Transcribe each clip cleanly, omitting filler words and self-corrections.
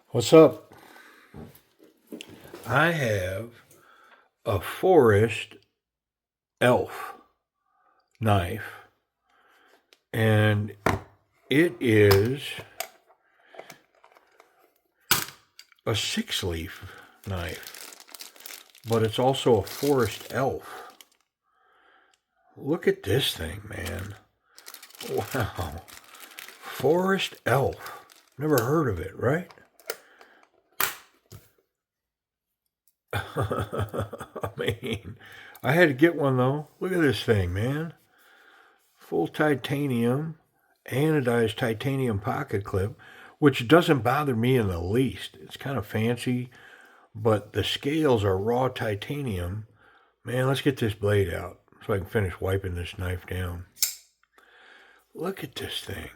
What's up? I have a forest elf knife, and it is a sixleaf knife, but it's also a forest elf. Look at this thing, man. Wow. Forest elf. Never heard of it, right? I mean, I had to get one though. Look at this thing, man. Full titanium, anodized titanium pocket clip, which doesn't bother me in the least. It's kind of fancy, but the scales are raw titanium. Man, let's get this blade out so I can finish wiping this knife down. Look at this thing.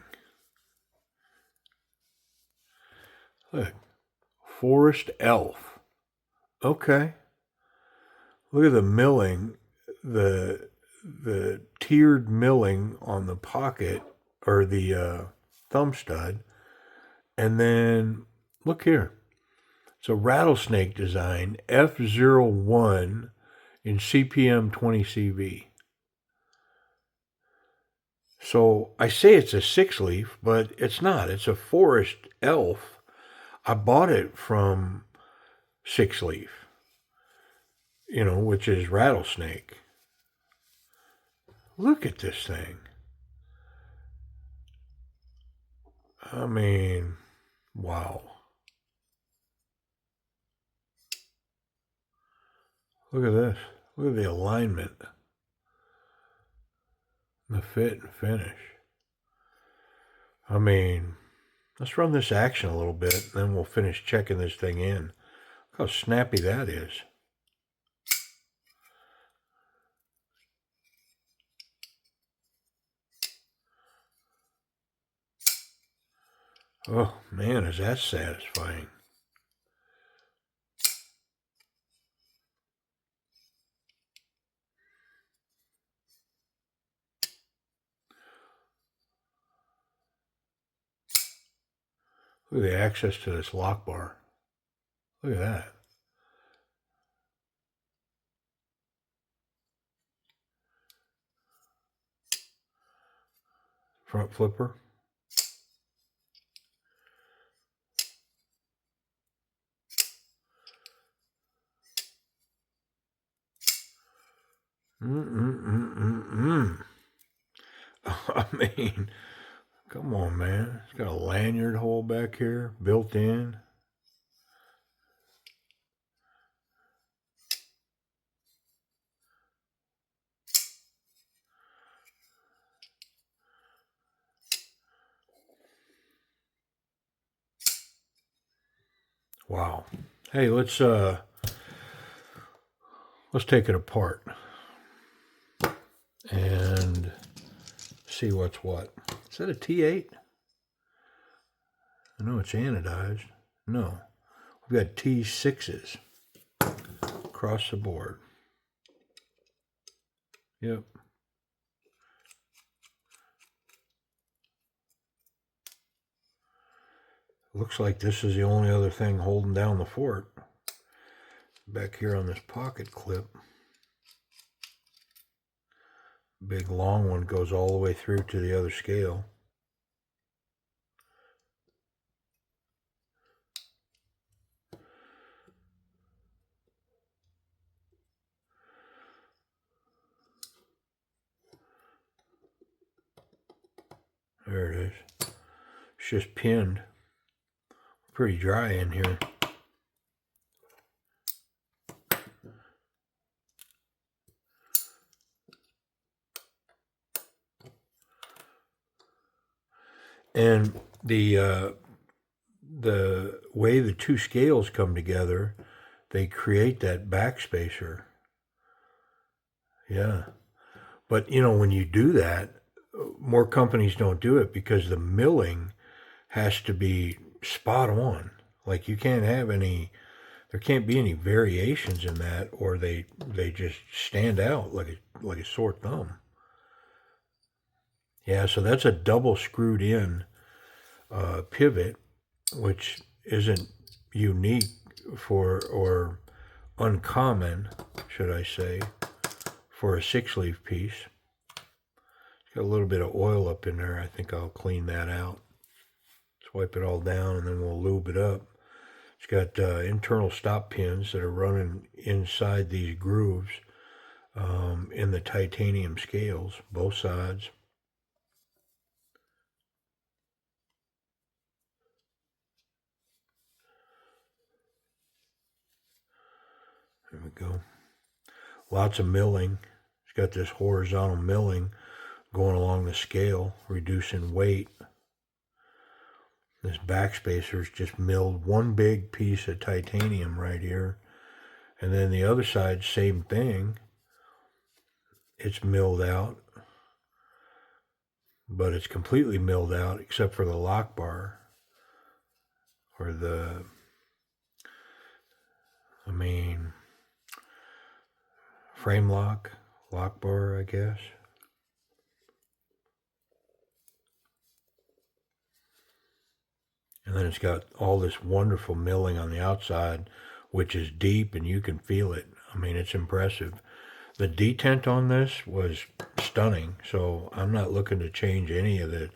Look, Forest Elf. Okay. Look at the milling, the tiered milling on the pocket or the thumb stud. And then look here. It's a rattlesnake design, F-01 in CPM 20 CV. So I say it's a six leaf, but it's not. It's a forest elf. I bought it from sixleaf, which is rattlesnake. Look at this thing. I mean, wow. Look at this. Look at the alignment, the fit and finish. I mean, let's run this action a little bit, and then we'll finish checking this thing in. Look how snappy that is. Oh, man, is that satisfying. Look at the access to this lock bar. Look at that. Front flipper. I mean, come on, man. It's got a lanyard hole back here, built in. Wow. Hey, let's take it apart and see what's what. Is that a T8? I know it's anodized. No. We've got T6s across the board. Yep. Looks like this is the only other thing holding down the fort. Back here on this pocket clip. Big long one goes all the way through to the other scale. There it is. It's just pinned. Pretty dry in here. And the way the two scales come together, they create that backspacer. Yeah. But, when you do that, more companies don't do it because the milling has to be spot on. Like you can't have any there can't be any variations in that, or they just stand out like a sore thumb. Yeah, so that's a double screwed in pivot, which isn't unique or uncommon, should I say, for a 6-leaf piece. It's got a little bit of oil up in there. I think I'll clean that out. Let's wipe it all down and then we'll lube it up. It's got internal stop pins that are running inside these grooves in the titanium scales, both sides. There we go. Lots of milling. It's got this horizontal milling going along the scale, reducing weight. This backspacer's just milled one big piece of titanium right here. And then the other side, same thing. It's milled out. But it's completely milled out except for the lock bar. Or frame lock bar, I guess. And then it's got all this wonderful milling on the outside, which is deep and you can feel it. I mean, it's impressive. The detent on this was stunning, so I'm not looking to change any of it.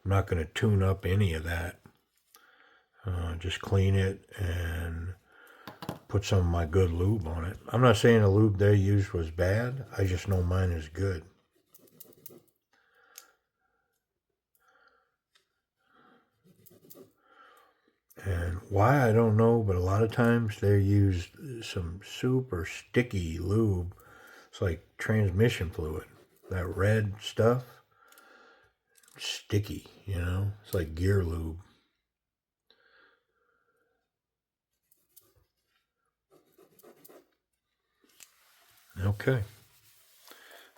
I'm not going to tune up any of that. Just clean it and put some of my good lube on it. I'm not saying the lube they used was bad. I just know mine is good. And why, I don't know, but a lot of times they use some super sticky lube. It's like transmission fluid. That red stuff, sticky, It's like gear lube. Okay.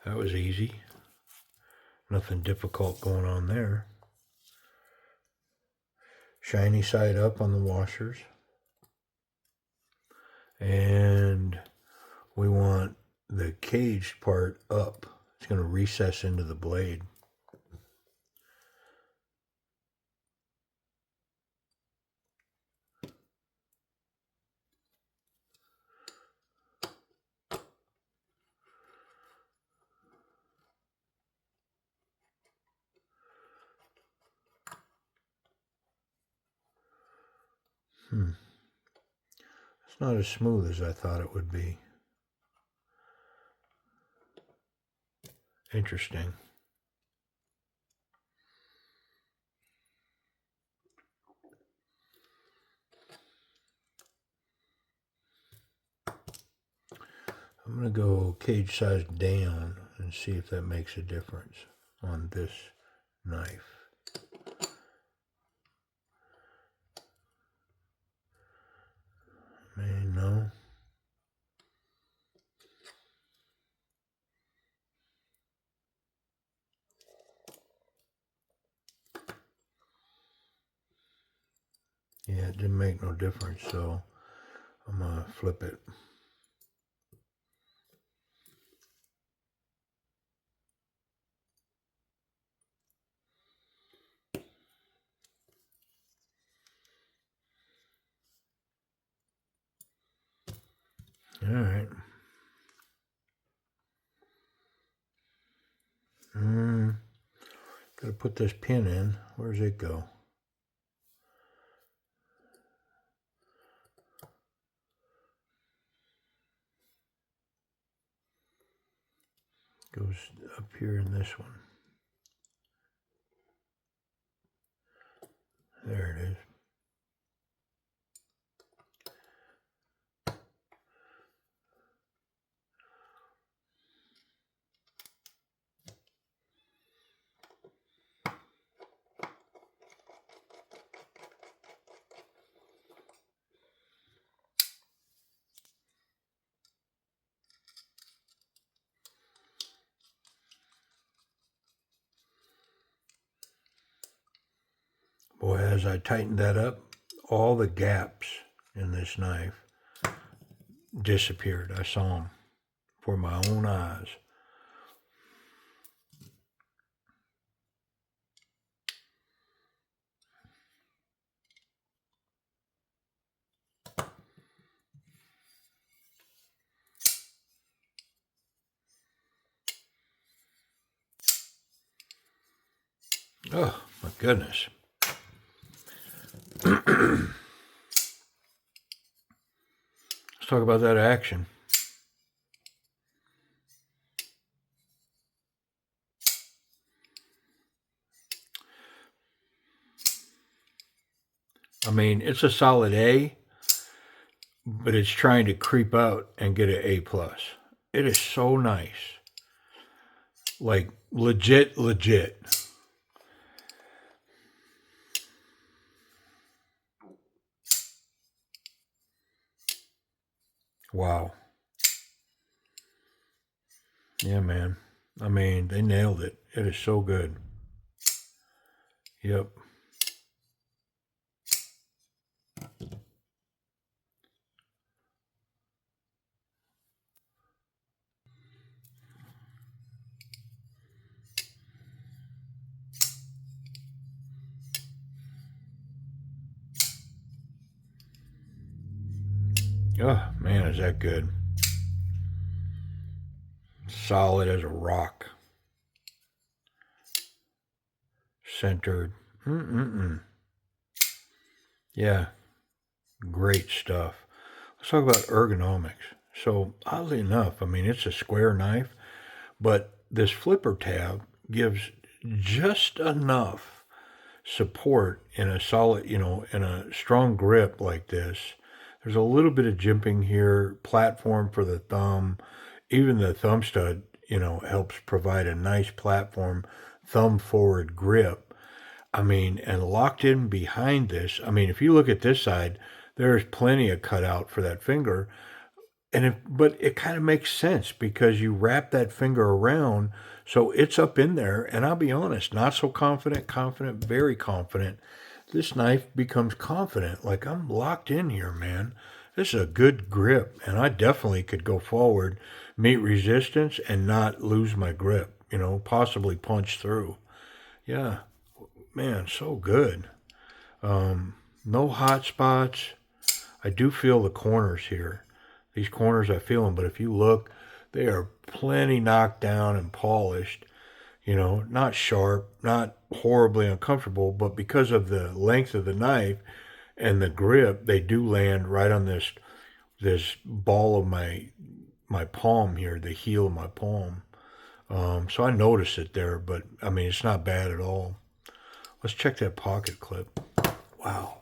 That was easy. Nothing difficult going on there. Shiny side up on the washers. And we want the caged part up. It's going to recess into the blade. It's not as smooth as I thought it would be. Interesting. I'm going to go cage size down and see if that makes a difference on this knife. No. Yeah, it didn't make no difference, so I'm going to flip it. All right. Gotta put this pin in. Where's it go? Goes up here in this one. There it is. Boy, as I tightened that up, all the gaps in this knife disappeared. I saw them for my own eyes. Oh, my goodness. Let's talk about that action. I mean, it's a solid A, but it's trying to creep out and get an A+. It is so nice. Like, legit. Wow. Yeah, man. I mean, they nailed it. It is so good. Yep. Oh, man, is that good. Solid as a rock. Centered. Yeah, great stuff. Let's talk about ergonomics. So, oddly enough, I mean, it's a square knife, but this flipper tab gives just enough support in a solid, in a strong grip like this. There's a little bit of jimping here, platform for the thumb. Even the thumb stud, helps provide a nice platform, thumb forward grip. I mean, and locked in behind this, I mean, if you look at this side, there's plenty of cutout for that finger. But it kind of makes sense because you wrap that finger around, so it's up in there. And I'll be honest, not so confident, very confident. This knife becomes confident, like I'm locked in here, man. This is a good grip, and I definitely could go forward, meet resistance, and not lose my grip, possibly punch through. Yeah, man, so good. No hot spots. I do feel the corners here. These corners I feel them, but if you look, they are plenty knocked down and polished. Not sharp, not horribly uncomfortable, but because of the length of the knife and the grip, they do land right on this ball of my palm here, the heel of my palm. So I notice it there, but I mean, it's not bad at all. Let's check that pocket clip. Wow.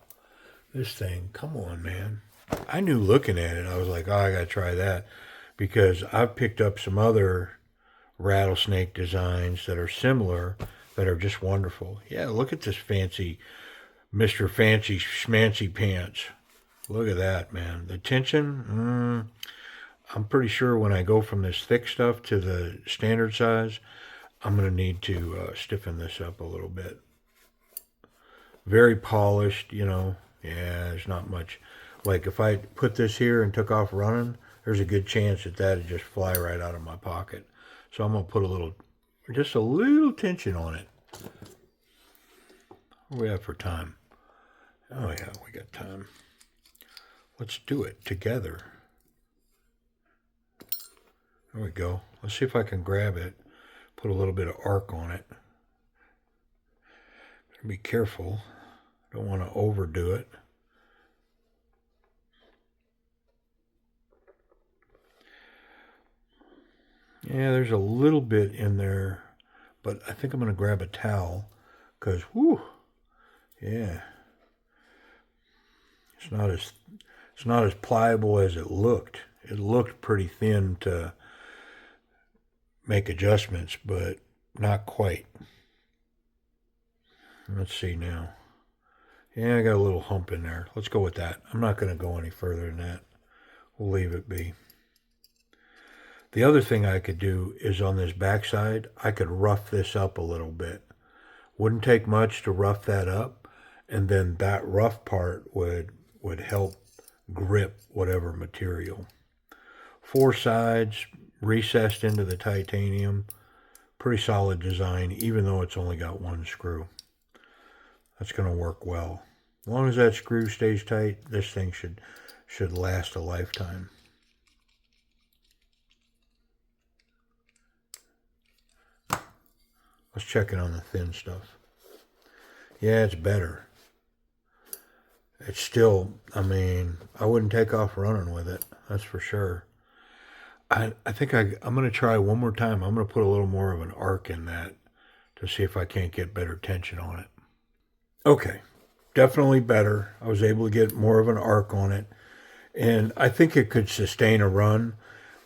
This thing, come on, man. I knew looking at it, I was like, oh, I got to try that. Because I've picked up some other rattlesnake designs that are similar, that are just wonderful. Yeah, look at this fancy Mr. Fancy Schmancy Pants. Look at that, man. The tension, I'm pretty sure when I go from this thick stuff to the standard size, I'm going to need to stiffen this up a little bit. Very polished, Yeah, there's not much. Like if I put this here and took off running, there's a good chance that that'd just fly right out of my pocket. So I'm going to put just a little tension on it. What do we have for time? Oh yeah, we got time. Let's do it together. There we go. Let's see if I can grab it. Put a little bit of arc on it. Be careful. Don't want to overdo it. Yeah, there's a little bit in there, but I think I'm going to grab a towel because, whoo, yeah, it's not as pliable as it looked. It looked pretty thin to make adjustments, but not quite. Let's see now. Yeah, I got a little hump in there. Let's go with that. I'm not going to go any further than that. We'll leave it be. The other thing I could do is on this backside, I could rough this up a little bit. Wouldn't take much to rough that up, and then that rough part would help grip whatever material. 4 sides recessed into the titanium. Pretty solid design, even though it's only got 1 screw. That's going to work well. As long as that screw stays tight, this thing should last a lifetime. Let's check it on the thin stuff. Yeah, it's better. It's still, I mean, I wouldn't take off running with it. That's for sure. I think I'm going to try one more time. I'm going to put a little more of an arc in that to see if I can't get better tension on it. Okay, definitely better. I was able to get more of an arc on it. And I think it could sustain a run.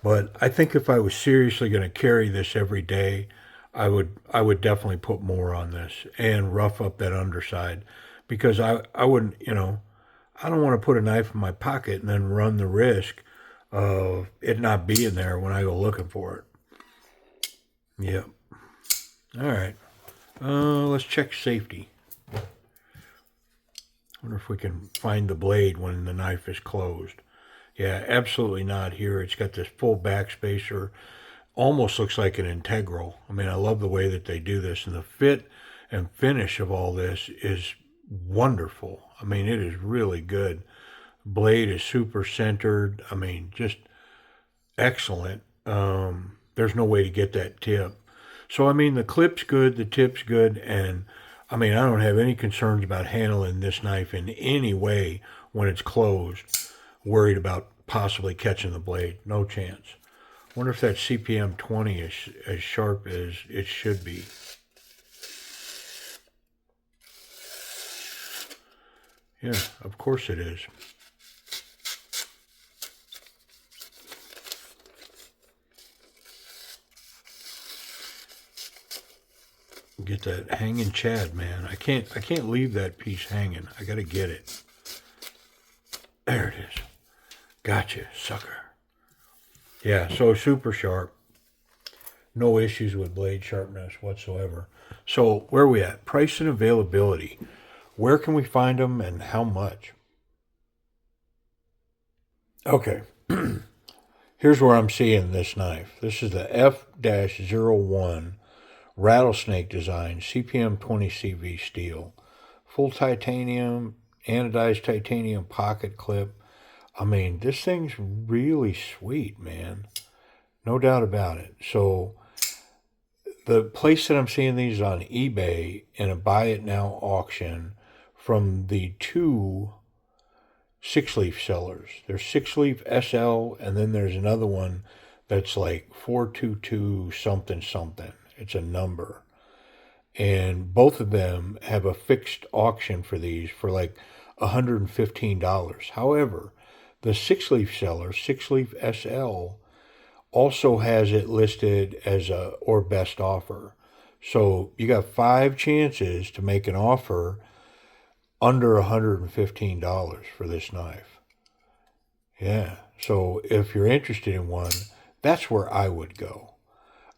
But I think if I was seriously going to carry this every day, I would definitely put more on this and rough up that underside. Because I wouldn't, I don't want to put a knife in my pocket and then run the risk of it not being there when I go looking for it. Yep. All right. Let's check safety. Wonder if we can find the blade when the knife is closed. Yeah, absolutely not here. It's got this full backspacer. Almost looks like an integral. I mean, I love the way that they do this. And the fit and finish of all this is wonderful. I mean, it is really good. Blade is super centered. I mean, just excellent. There's no way to get that tip. So, I mean, the clip's good, the tip's good, and, I mean, I don't have any concerns about handling this knife in any way when it's closed, worried about possibly catching the blade. No chance. Wonder if that CPM 20 is as sharp as it should be. Yeah, of course it is. Get that hanging Chad, man. I can't leave that piece hanging. I gotta get it. There it is. Gotcha, sucker. Yeah, so super sharp. No issues with blade sharpness whatsoever. So where are we at? Price and availability. Where can we find them and how much? Okay. Here's where I'm seeing this knife. This is the F-01 rattlesnake design, CPM 20 CV steel. Full titanium, anodized titanium pocket clip. I mean, this thing's really sweet, man. No doubt about it. So the place that I'm seeing these on eBay in a buy it now auction from the 2 sixleaf sellers. There's sixleaf SL, and then there's another one that's like 422 something something. It's a number. And both of them have a fixed auction for these for like $115. However, the sixleaf seller, sixleaf SL, also has it listed as a or best offer. So you got 5 chances to make an offer under $115 for this knife. Yeah. So if you're interested in one, that's where I would go.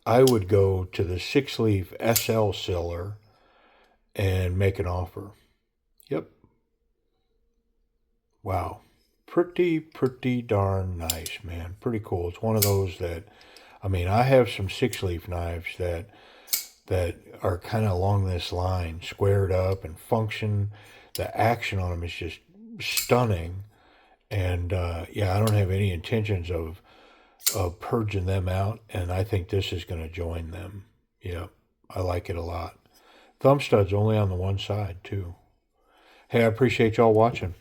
I would go to the sixleaf SL seller and make an offer. Yep. Wow. Pretty darn nice, man. Pretty cool. It's one of those that, I mean, I have some sixleaf knives that are kind of along this line, squared up and function. The action on them is just stunning. And yeah, I don't have any intentions of purging them out, and I think this is going to join them. Yeah, I like it a lot. Thumb studs only on the one side, too. Hey, I appreciate y'all watching.